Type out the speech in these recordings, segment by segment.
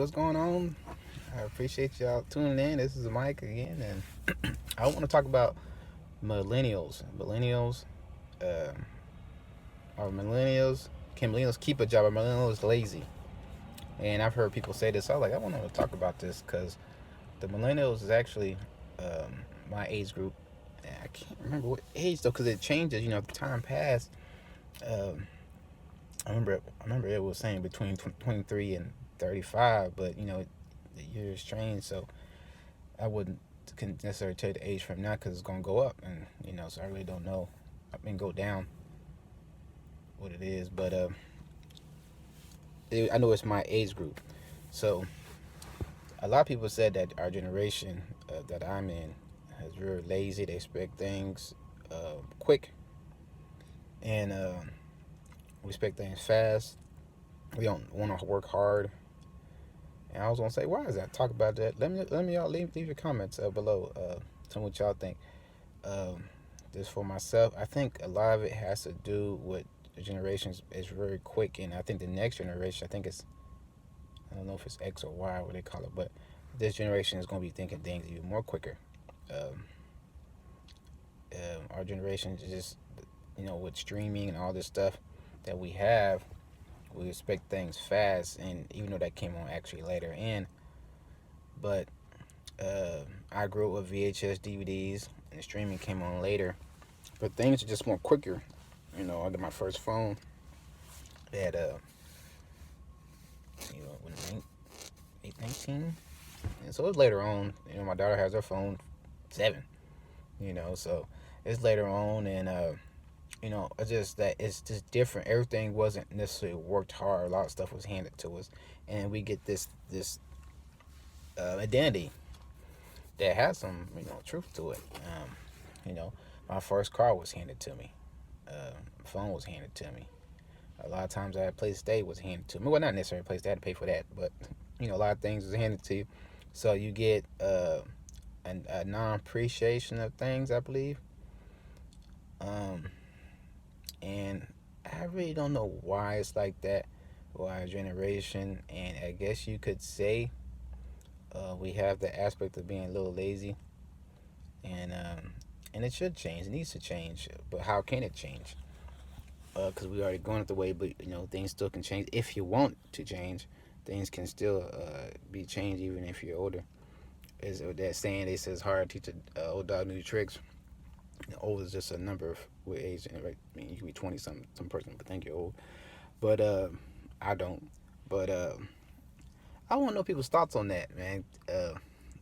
what's going on? I appreciate y'all tuning in. This is Mike again, and I want to talk about millennials. Uh, are millennials? Can millennials keep a job? Are millennials lazy? And I've heard people say this. I was like, I want to talk about this because the millennials is actually my age group. And I can't remember what age though, because it changes. Time passed. Um, I remember it was saying between 23 and 35, but the years change, so I wouldn't necessarily tell you the age from now because it's gonna go up, and so I really don't know. I mean, go down what it is, but I know it's my age group. So a lot of people said that our generation that I'm in is very lazy. They expect things quick, and we expect things fast. We don't want to work hard. And I was gonna say, why is that? Talk about that. Let me y'all leave your comments below. Tell me what y'all think. Um, this for myself. I think a lot of it has to do with the generations is very quick, and I think the next generation. I think it's I don't know if it's X or Y, what they call it, but this generation is gonna be thinking things even more quicker. Um, our generation is just with streaming and all this stuff that we have, we expect things fast, and even though that came on actually later in, but I grew up with VHS DVDs, and streaming came on later. But things are just more quicker. I got my first phone at when 19, and so it's later on. My daughter has her phone 7. So it's later on, and it's just that it's just different. Everything wasn't necessarily worked hard. A lot of stuff was handed to us, and we get this identity that has some truth to it. You know, my first car was handed to me. Phone was handed to me. A lot of times I had a place to stay was handed to me. Well, not necessarily a place I had to pay for that, but a lot of things was handed to you. So you get a non-appreciation of things, I believe. Um, and I really don't know why it's like that. Why our generation, and I guess you could say we have the aspect of being a little lazy, and it should change. It needs to change, but how can it change? Because we already going the way, but things still can change if you want to change. Things can still be changed even if you're older. Is that saying they says hard to teach an old dog new tricks. Old is just a number of with age, and right? I mean, you can be 20 some person, but think you're old. But I don't. But I want to know people's thoughts on that, man.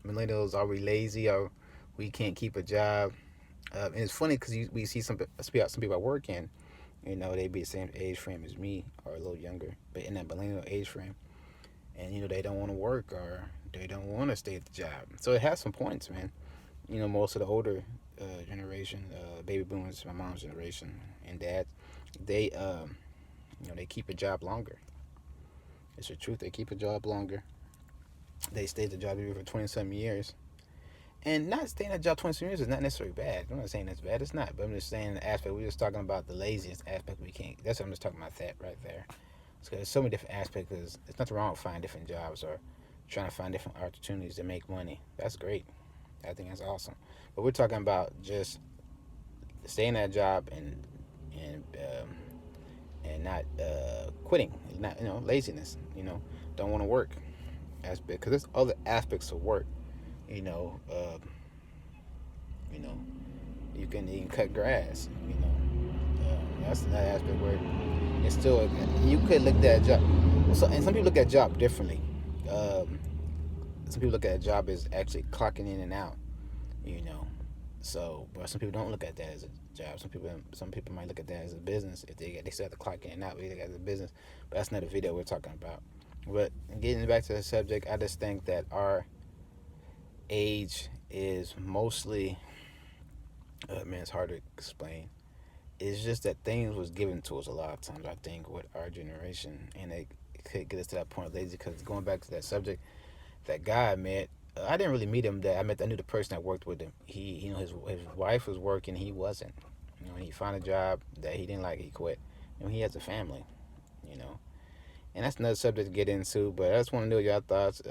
Millennials, are we lazy, or we can't keep a job? And it's funny because we see some people I work in. They be the same age frame as me or a little younger, but in that millennial age frame, and they don't want to work or they don't want to stay at the job. So it has some points, man. Most of the older generation, baby boomers, my mom's generation, and dad, they they keep a job longer. It's the truth. They keep a job longer. They stay at the job even for 20 some years. And not staying at a job 20 years is not necessarily bad. I'm not saying that's bad. It's not. But I'm just saying the aspect. We're just talking about the laziest aspect we can't. That's what I'm just talking about that right there. So there's so many different aspects. There's nothing wrong with finding different jobs or trying to find different opportunities to make money. That's great. I think that's awesome. But we're talking about just staying at a job and not quitting. Not laziness. Don't want to work. Aspect because there's other aspects of work. You know, uh, you know, you can cut grass. That's another aspect where it's still you could look at a job. And some people look at a job differently. Um, some people look at a job as actually clocking in and out. You know, but some people don't look at that as a job. Some people might look at that as a business if they still have to clock in and out. They look at it as a business, but that's not a video we're talking about. But getting back to the subject, I just think that our age is mostly man, it's hard to explain. It's just that things was given to us a lot of times. I think with our generation, and it could get us to that point of lazy. Because going back to that subject, that guy I met, I didn't really meet him. I knew the person that worked with him. His wife was working, he wasn't. He found a job that he didn't like, he quit. He has a family. You know, And that's another subject to get into. But I just want to know your thoughts.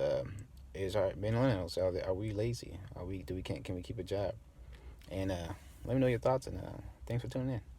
Is our millennials are we lazy? Are we do we can we keep a job? And let me know your thoughts. And thanks for tuning in.